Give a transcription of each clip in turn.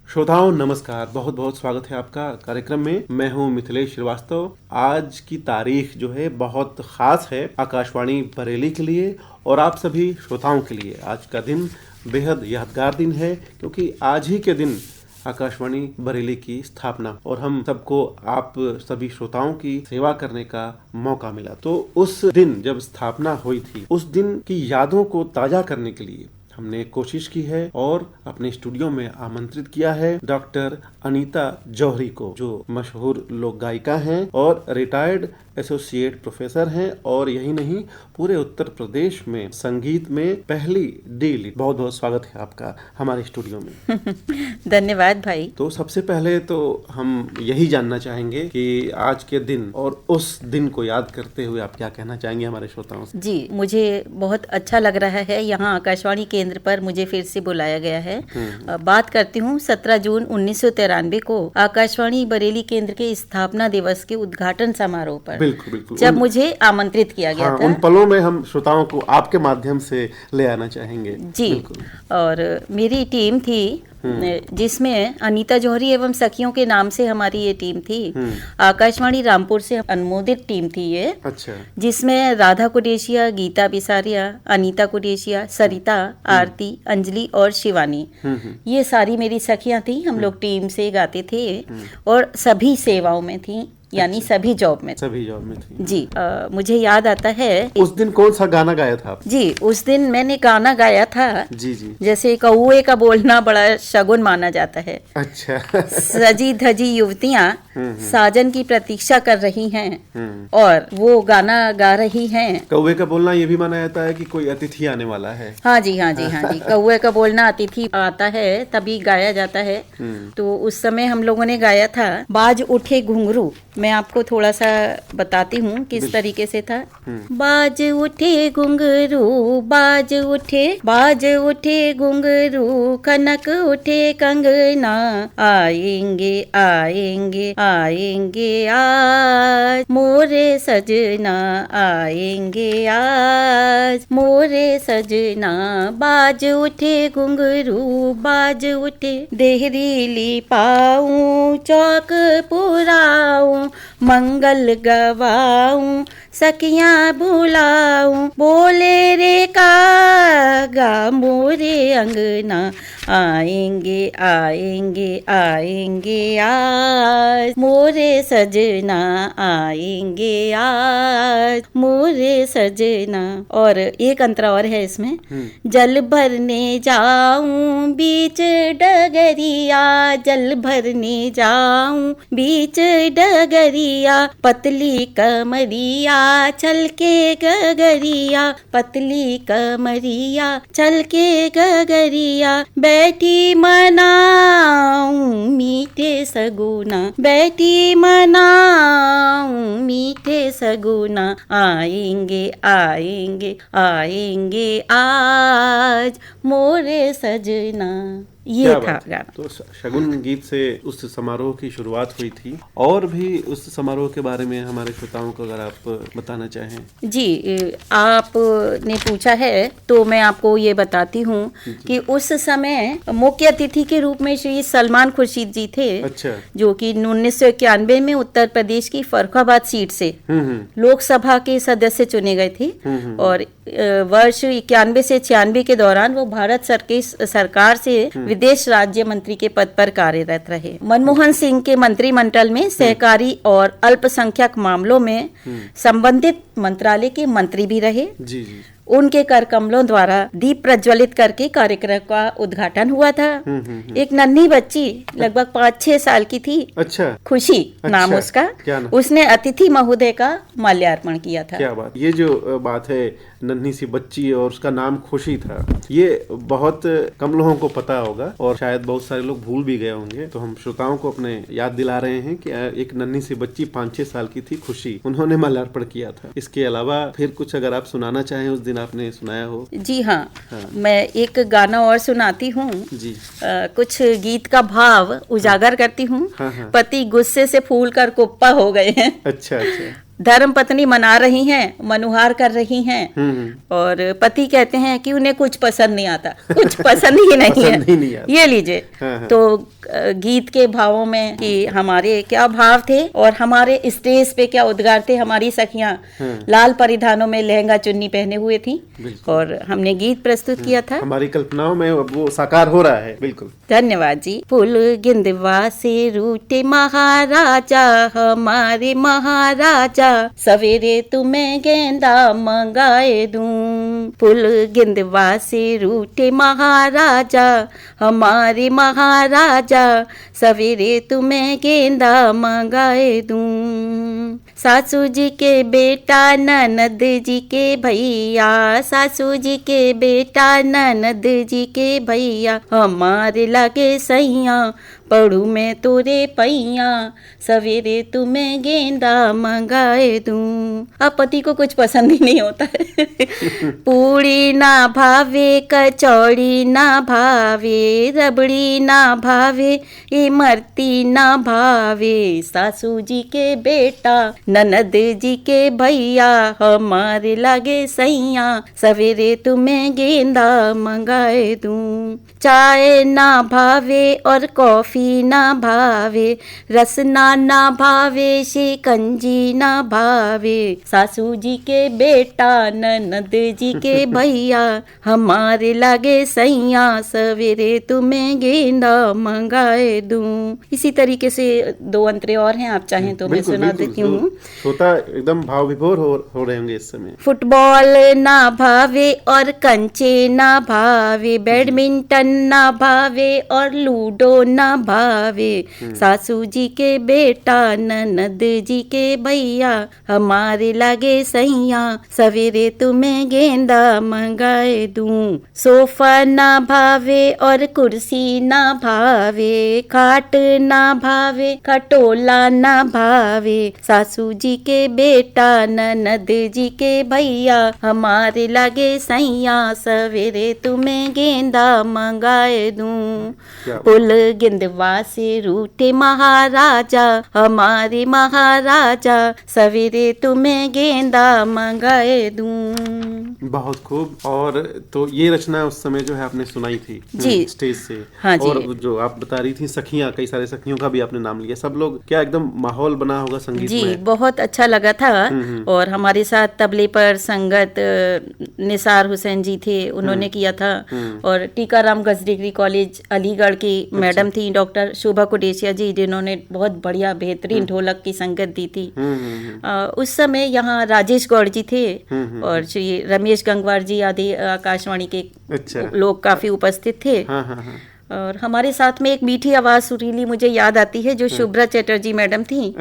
श्रोताओं नमस्कार, बहुत बहुत स्वागत है आपका कार्यक्रम में। मैं हूं मिथिलेश श्रीवास्तव। आज की तारीख जो है बहुत खास है आकाशवाणी बरेली के लिए और आप सभी श्रोताओं के लिए। आज का दिन बेहद यादगार दिन है क्योंकि आज ही के दिन आकाशवाणी बरेली की स्थापना और हम सबको आप सभी श्रोताओं की सेवा करने का मौका मिला। तो उस दिन जब स्थापना हुई थी, उस दिन की यादों को ताजा करने के लिए हमने कोशिश की है और अपने स्टूडियो में आमंत्रित किया है डॉक्टर अनीता जौहरी को, जो मशहूर लोक गायिका हैं और रिटायर्ड एसोसिएट प्रोफेसर हैं और यही नहीं पूरे उत्तर प्रदेश में संगीत में पहली डी। बहुत बहुत स्वागत है आपका हमारे स्टूडियो में। धन्यवाद भाई। तो सबसे पहले तो हम यही जानना चाहेंगे कि आज के दिन और उस दिन को याद करते हुए आप क्या कहना चाहेंगे हमारे श्रोताओं से। जी, मुझे बहुत अच्छा लग रहा है यहाँ आकाशवाणी केंद्र पर मुझे फिर से बुलाया गया है। बात करती हूँ 17 जून 1993 को आकाशवाणी बरेली केंद्र के स्थापना दिवस के उद्घाटन समारोह पर। बिल्कुल बिल्कुल। जब मुझे आमंत्रित किया गया था। उन पलों में हम श्रोताओं को आपके माध्यम से ले आना चाहेंगे। जी, और मेरी टीम थी जिसमें अनीता जौहरी एवं सखियों के नाम से हमारी ये टीम थी। आकाशवाणी रामपुर से अनुमोदित टीम थी ये। अच्छा। जिसमें राधा कुडेशिया, गीता बिसारिया, अनीता कुडेशिया, सरिता, आरती, अंजलि और शिवानी, ये सारी मेरी सखियां थी। हम लोग टीम से गाते थे और सभी सेवाओं में थी, यानी सभी जॉब में थी। जी, मुझे याद आता है उस दिन कौन सा गाना गाया था आप? जी, उस दिन मैंने गाना गाया था। जी जी। जैसे कौए का बोलना बड़ा शगुन माना जाता है। अच्छा। सजी धजी युवतियाँ साजन की प्रतीक्षा कर रही हैं और वो गाना गा रही हैं। कौए का बोलना ये भी माना जाता है कि कोई अतिथि आने वाला है। हाँ जी, हाँ जी, हाँ जी। कौए का बोलना अतिथि आता है तभी गाया जाता है। तो उस समय हम लोगों ने गाया था बाज उठे घुंघरू। मैं आपको थोड़ा सा बताती हूँ किस तरीके से था। बाज उठे घुंघरू, बाज उठे घुंघरू, कनक उठे कंगना, आएंगे आएंगे आएंगे आज मोरे सजना, आएंगे आज मोरे सजना। बाज उठे घुंघरू, बाज उठे, देहरीली पाऊं, चौक पुराऊं, मंगल गवाऊं, सखियां बुलाऊं, बोले रे कागा मोरे अंगना, आएंगे आएंगे आएंगे आज मोरे सजना, आएंगे आज मोरे सजना। और एक अंतरा और है इसमें। जल भरने जाऊं बीच डगरिया, जल भरने जाऊं बीच डगरिया, पतली कमरिया चल के गगरिया, पतली कमरिया चल के गगरिया, बैठी मनाऊं मीठे सगुना, बैठी मनाऊं मीठे सगुना, आएंगे आएंगे आएंगे आज मोरे सजना। ये था गाना। तो शगुन गीत से उस समारोह की शुरुआत हुई थी। और भी उस समारोह के बारे में हमारे श्रोताओं को अगर आप बताना चाहें। जी, आपने पूछा है तो मैं आपको ये बताती हूँ कि उस समय मुख्य अतिथि के रूप में श्री सलमान खुर्शीद जी थे। अच्छा। जो कि 1991 में उत्तर प्रदेश की फर्रुखाबाद सीट से लोकसभा के सदस्य चुने गए थे और वर्ष 91 से 96 के दौरान वो भारत सरकार से विदेश राज्य मंत्री के पद पर कार्यरत रहे। मनमोहन सिंह के मंत्रिमंडल में सहकारी और अल्पसंख्यक मामलों में संबंधित मंत्रालय के मंत्री भी रहे। जी जी। उनके कर कमलों द्वारा दीप प्रज्वलित करके कार्यक्रम का उद्घाटन हुआ था। एक नन्ही बच्ची लगभग 5-6 साल की थी। अच्छा। खुशी नाम उसका। क्या नाम? उसने अतिथि महोदय का माल्यार्पण किया था। क्या बात। ये जो बात है नन्ही सी बच्ची और उसका नाम खुशी था, ये बहुत कम लोगों को पता होगा और शायद बहुत सारे लोग भूल भी गए होंगे। तो हम श्रोताओं को अपने याद दिला रहे हैं कि एक नन्ही सी बच्ची 5-6 साल की थी, खुशी, उन्होंने माल्यार्पण किया था। इसके अलावा फिर कुछ अगर आप सुनाना चाहें उस दिन आपने सुनाया हो। जी हाँ, मैं एक गाना और सुनाती हूँ। जी। कुछ गीत का भाव उजागर करती हूँ। पति गुस्से से फूल कर कुप्पा हो गए हैं। अच्छा अच्छा। धर्म पत्नी मना रही हैं, मनुहार कर रही हैं, और पति कहते हैं कि उन्हें कुछ पसंद नहीं आता, कुछ पसंद ही नहीं पसंद ही नहीं है। आता। ये लीजिए। तो गीत के भावों में कि हमारे क्या भाव थे और हमारे स्टेज पे क्या उद्गार थे। हमारी सखियां लाल परिधानों में लहंगा चुन्नी पहने हुए थी और हमने गीत प्रस्तुत किया था। हमारी कल्पनाओं में अब वो साकार हो रहा है। बिल्कुल, धन्यवाद जी। फूल गिंदवा से रूठे महाराजा, हमारे महाराजा, सवेरे तुम्हें गेंदा मंगाए दूं। फूल गिंदवा से रूठे महाराजा, हमारे महाराजा, सवेरे तुम्हें गेंदा मंगाए दूं। सासू जी के बेटा, ननद जी के भैया, सासू जी के बेटा, ननद जी के भैया, हमारे लागे सैया, पढ़ू मैं तोरे पैया, सवेरे तुम्हें गेंदा मंगाए दूं। अब पति को कुछ पसंद ही नहीं होता है। पूड़ी ना भावे, कचौड़ी ना भावे, रबड़ी ना भावे, इमरती ना भावे, सासू जी के बेटा, ननद जी के भैया, हमारे लागे सैया, सवेरे तुम्हें गेंदा मंगाए दूं। चाय ना भावे और कॉफी ना भावे, रसना ना भावे, शिकंजी ना भावे, सासू जी के बेटा, ननद जी के भैया, हमारे लागे सैया, सवेरे तुम्हें गेंदा मंगाए दूं। इसी तरीके से 2 अंतरे और हैं, आप चाहें तो मैं सुना देती हूँ। श्रोता एकदम भाव विभोर हो रहे होंगे इस समय। फुटबॉल ना भावे और कंचे ना भावे, बैडमिंटन ना भावे और लूडो ना भावे, सासू जी के बेटा, ननद जी के भैया, हमारे लागे सैया, सवेरे तुम्हें गेंदा मंगाए दूं। सोफा ना भावे और कुर्सी ना भावे, खाट ना भावे, खटोला ना भावे, सासू जी के बेटा, ननद जी के भैया, हमारे लागे सैया, सवेरे तुम्हें गेंदा मंगाए दूं। पुल गिंदवा से रूठे महाराजा, हमारे महाराजा, सवेरे तुम्हें गेंदा मंगाए दूं। बहुत खूब। और तो ये रचना उस समय जो है आपने सुनाई थी जी, स्टेज से। हाँ जी। और जो आप बता रही थी सखियां, कई सारे सखियों का भी आपने नाम लिया, सब लोग क्या एकदम माहौल बना होगा संगीत जी, में? बहुत अच्छा लगा था। और हमारे साथ तबले पर संगत निसार हुसैन जी थे, उन्होंने किया था। और Tikaram girls degree college Aligarh की मैडम थी डॉक्टर शोभा कुडेशिया जी, जिन्होंने बहुत बढ़िया बेहतरीन ढोलक की संगत दी थी। उस समय यहाँ राजेश गौड़ जी थे और श्री रमेश गंगवार जी आदि आकाशवाणी के लोग काफी उपस्थित थे। और हमारे साथ में एक मीठी आवाज सुरीली मुझे याद आती है, जो शुभ्रा चटर्जी मैडम थी,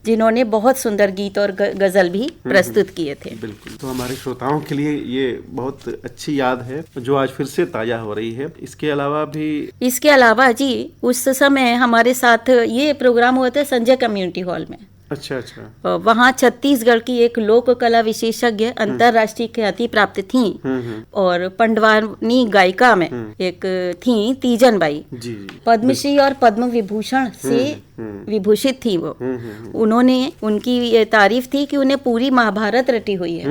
जिन्होंने बहुत सुंदर गीत और गजल भी प्रस्तुत किए थे। बिल्कुल। तो हमारे श्रोताओं के लिए ये बहुत अच्छी याद है जो आज फिर से ताजा हो रही है। इसके अलावा जी, उस समय हमारे साथ ये प्रोग्राम हुआ था संजय कम्युनिटी हॉल में। अच्छा। वहाँ छत्तीसगढ़ की एक लोक कला विशेषज्ञ अंतरराष्ट्रीय ख्याति प्राप्त थी। और पंडवानी गायिका में एक थी तीजन बाई, पद्मश्री और पद्म विभूषण से विभूषित थी वो। उन्होंने, उनकी ये तारीफ थी कि उन्हें पूरी महाभारत रटी हुई है।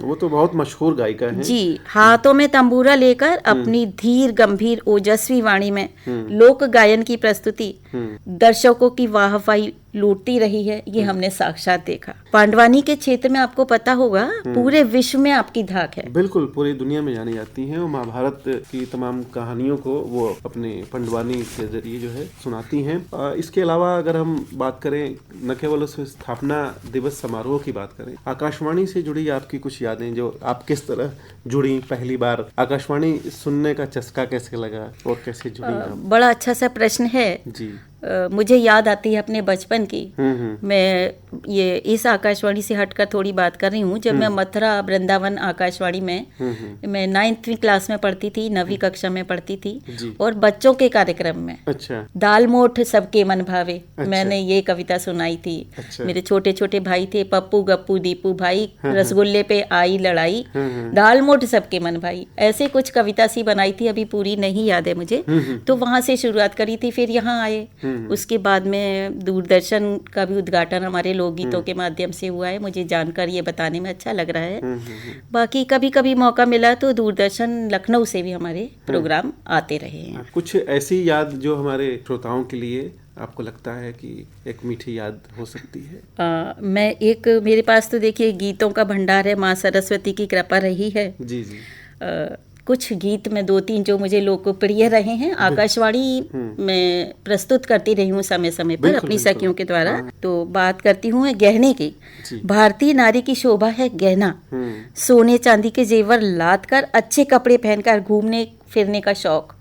वो तो बहुत मशहूर गायिका है जी। हाथों में तंबूरा लेकर अपनी धीर गंभीर ओजस्वी वाणी में लोक गायन की प्रस्तुति दर्शकों की वाहवाही लूटती रही है, ये हमने साक्षात देखा। पांडवानी के क्षेत्र में आपको पता होगा पूरे विश्व में आपकी धाक है। बिल्कुल, पूरी दुनिया में जानी जाती हैं। और महाभारत की तमाम कहानियों को वो अपने पांडवानी के जरिए जो है सुनाती हैं। इसके अलावा अगर हम बात करें, न केवल उस स्थापना दिवस समारोह की बात करें, आकाशवाणी से जुड़ी आपकी कुछ यादें, जो आप किस तरह जुड़ी, पहली बार आकाशवाणी सुनने का चस्का कैसे लगा और कैसे जुड़ी आप? बड़ा अच्छा सा प्रश्न है जी। मुझे याद आती है अपने बचपन की। मैं ये इस आकाशवाणी से हटकर थोड़ी बात कर रही हूँ। जब मैं मथुरा वृंदावन आकाशवाणी में मैं 9वीं क्लास में पढ़ती थी, 9वीं कक्षा में पढ़ती थी, और बच्चों के कार्यक्रम में दाल मोठ सबके मन भावे, मैंने ये कविता सुनाई थी। मेरे छोटे छोटे भाई थे, पप्पू गप्पू दीपू भाई, रसगुल्ले पे आई लड़ाई, दाल मोठ सबके मन भाई, ऐसे कुछ कविता सी बनाई थी, अभी पूरी नहीं याद है मुझे। तो वहां से शुरुआत करी थी। फिर यहाँ आए उसके बाद में दूरदर्शन का भी उद्घाटन हमारे लोकगीतों के माध्यम से हुआ है। मुझे जानकर ये बताने में अच्छा लग रहा है। बाकी कभी कभी मौका मिला तो दूरदर्शन लखनऊ से भी हमारे प्रोग्राम आते रहे हैं। कुछ ऐसी याद जो हमारे श्रोताओं के लिए आपको लगता है कि एक मीठी याद हो सकती है? मेरे पास तो देखिए गीतों का भंडार है, माँ सरस्वती की कृपा रही है। जी जी। कुछ गीत में 2-3 जो मुझे लोकप्रिय रहे हैं, आकाशवाणी में प्रस्तुत करती रही हूँ समय समय पर अपनी सखियों के द्वारा। तो बात करती हूँ गहने की। भारतीय नारी की शोभा है गहना, सोने चांदी के जेवर लाद कर, अच्छे कपड़े पहनकर घूमने फिरने का शौक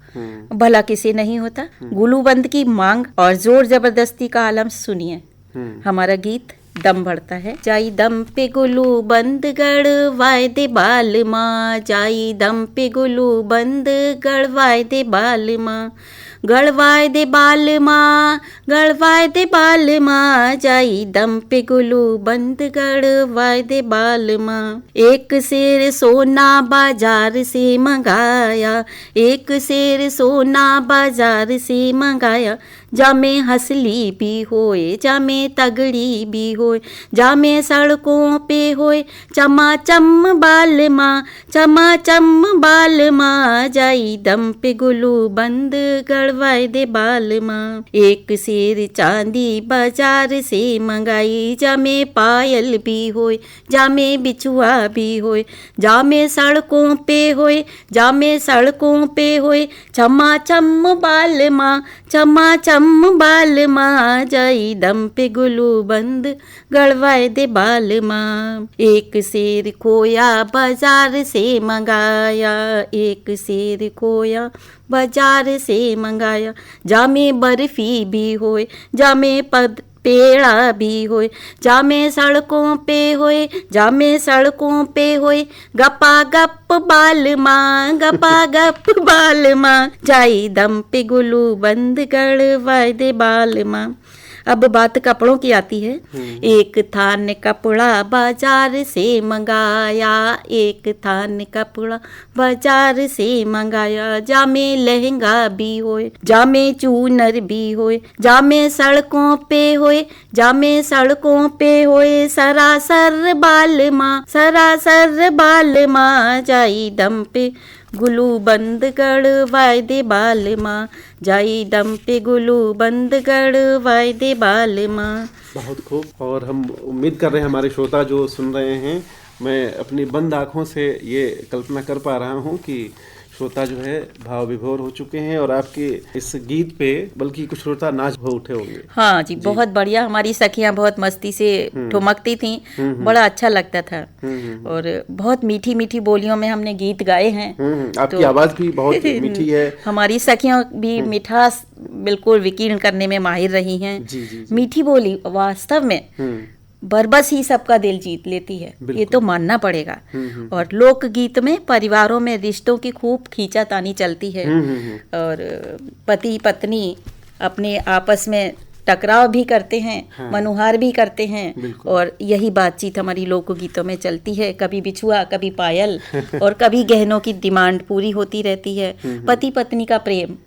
भला किसे नहीं होता। गुलूबंद की मांग और जोर जबरदस्ती का आलम सुनिए। हमारा गीत दम बढ़ता है। जाई दम पे गुलू बंद गड़वाए दे बाल माँ, जाई दम पे गुलू बंद गड़वाए दे बाल माँ, गड़वाए दे बाल माँ, गड़वाए दे बाल माँ, जाई दम पे गुलू बंद गड़वाए दे बाल माँ। एक शेर सोना बाजार से मंगाया, एक शेर सोना बाजार से मंगाया, जामे हंसली भी होए, जामे तगड़ी भी होए, जामे सड़कों पे होए चमाचम बाल माँ, चमाचम बाल माँ, जाई दम पे गुलू बंद गड़वाए दे बाल माँ। एक शेर चांदी बाजार से मंगाई, जामे पायल भी होए, जामे बिछुआ भी होए, जामे सड़कों पे होए, जामे सड़कों पे होए चमाचम बाल माँ, चमाचम बाल माँ, जाई दम पे गुलू बंद गड़वाए दे बाल माँ। एक शेर खोया बाजार से मंगाया, एक शेर खोया बाजार से मंगाया, जामे बर्फी भी होए, जामे पेड़ा भी होए, जामे सड़कों पे होए, जामे सड़कों पे होए गपा गप बाल माँ, गपा गप बाल माँ, जाई दम पे गुलू बंद गड़वाए दे बाल माँ। अब बात कपड़ों की आती है। एक थान कपड़ा बाजार से मंगाया, एक थान कपड़ा बाजार से मंगाया, जामे लहंगा भी होए, जामे चूनर भी होए, जामे सड़कों पे होए, जामे सड़कों पे होए सरासर बाल माँ, सरासर बाल माँ, जाई दम पे गुलू बंद गड़वाए दे बाल माँ, जाई दम पे गुलू बंद गड़वाए दे बाल माँ। बहुत खूब। और हम उम्मीद कर रहे हैं हमारे श्रोता जो सुन रहे हैं, मैं अपनी बंद आँखों से ये कल्पना कर पा रहा हूँ कि श्रोता जो है भाव विभोर हो चुके हैं और आपके इस गीत पे बल्कि कुछ श्रोता नाच हो उठे होंगे। हाँ जी, बहुत बढ़िया। हमारी सखियां बहुत मस्ती से ठुमकती थीं, बड़ा अच्छा लगता था। और बहुत मीठी मीठी बोलियों में हमने गीत गाए हैं। आपकी आवाज भी बहुत मीठी है। हमारी सखियां भी मिठास बिल्कुल विकीर्ण करने में माहिर रही हैं। मीठी बोली वास्तव में बरबस ही सबका दिल जीत लेती है, ये तो मानना पड़ेगा। और लोकगीत में परिवारों में रिश्तों की खूब खींचातानी चलती है और पति पत्नी अपने आपस में टकराव भी करते हैं, हाँ। मनुहार भी करते हैं और यही बातचीत हमारी लोकगीतों में चलती है। कभी बिछुआ, कभी पायल और कभी गहनों की डिमांड पूरी होती रहती है। पति पत्नी का प्रेम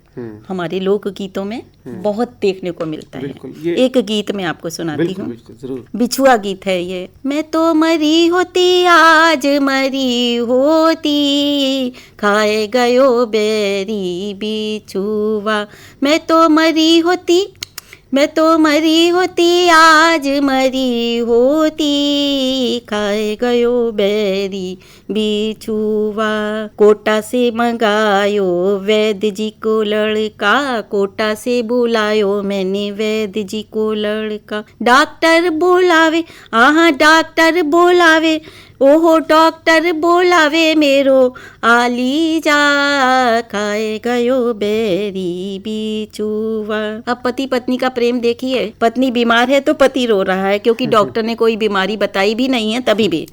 हमारे लोक गीतों में बहुत देखने को मिलता है। एक गीत मैं आपको सुनाती हूँ, बिछुआ गीत है ये। मैं तो मरी होती आज मरी होती, खाए गयो बेरी बिछुआ। मैं तो मरी होती, मैं तो मरी होती आज मरी होती, खाए गयो बेरी बिछुआ। कोटा से मंगायो वैद्य जी को लड़का, कोटा से बुलायो मैंने वैद्य जी को लड़का। डॉक्टर बोलावे, आहा डॉक्टर बोलावे, ओहो डॉक्टर बोलावे मेरो आली जा, खाए गयो बेरी बिछुआ। अब पति पत्नी का प्रेम देखिए। पत्नी बीमार है तो पति रो रहा है क्योंकि डॉक्टर ने कोई बीमारी बताई भी नहीं है, तभी भी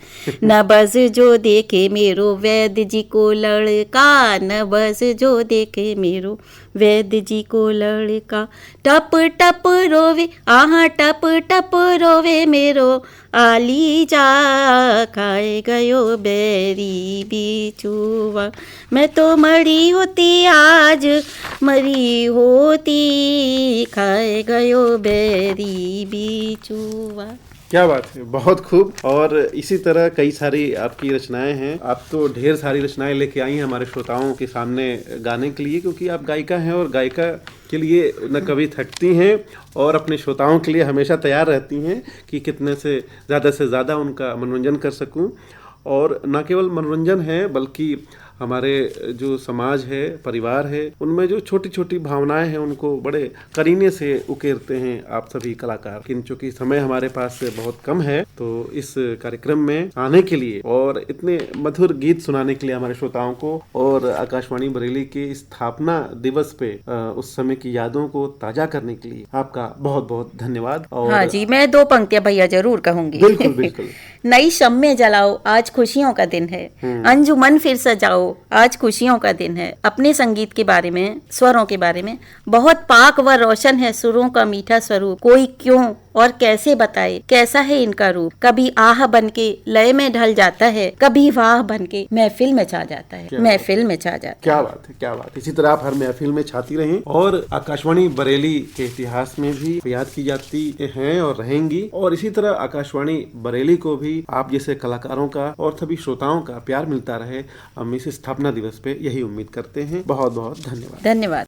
नबज जो देखे देखे मेरो वैद्य जी को लड़का, न बस जो देखे मेरो वैद्य जी को लड़का। टप टप रोवे आहा टप टप रोवे मेरो आली जा, खाए गयो बैरी बिछुआ। मैं तो मरी होती आज मरी होती, खाए गयो बैरी बिछुआ। क्या बात है, बहुत खूब। और इसी तरह कई सारी आपकी रचनाएं हैं। आप तो ढेर सारी रचनाएं लेके आई हैं हमारे श्रोताओं के सामने गाने के लिए, क्योंकि आप गायिका हैं और गायिका के लिए न कभी थकती हैं और अपने श्रोताओं के लिए हमेशा तैयार रहती हैं कि कितने से ज़्यादा उनका मनोरंजन कर सकूं। और न केवल मनोरंजन है बल्कि हमारे जो समाज है, परिवार है, उनमें जो छोटी छोटी भावनाएं हैं उनको बड़े करीने से उकेरते हैं आप सभी कलाकार। लेकिन चूंकि समय हमारे पास से बहुत कम है, तो इस कार्यक्रम में आने के लिए और इतने मधुर गीत सुनाने के लिए हमारे श्रोताओं को और आकाशवाणी बरेली के स्थापना दिवस पे उस समय की यादों को ताजा करने के लिए आपका बहुत बहुत धन्यवाद। और हाँ जी, मैं 2 पंक्तियां भैया जरूर कहूंगी। बिल्कुल बिल्कुल। नई शम्में जलाओ, आज खुशियों का दिन है। अंजुमन फिर सजाओ, आज खुशियों का दिन है। अपने संगीत के बारे में, स्वरों के बारे में, बहुत पाक व रोशन है सुरों का मीठा स्वरूप। कोई क्यों और कैसे बताए कैसा है इनका रूप। कभी आह बनके लय में ढल जाता है, कभी वाह बनके महफिल में छा जाता है, महफिल में छा जाता है। क्या बात है, क्या बात। इसी तरह आप हर महफिल में छाती रहें और आकाशवाणी बरेली के इतिहास में भी याद की जाती हैं और रहेंगी। और इसी तरह आकाशवाणी बरेली को भी आप जैसे कलाकारों का और सभी श्रोताओं का प्यार मिलता रहे, हम इस स्थापना दिवस पे यही उम्मीद करते हैं। बहुत बहुत धन्यवाद। धन्यवाद।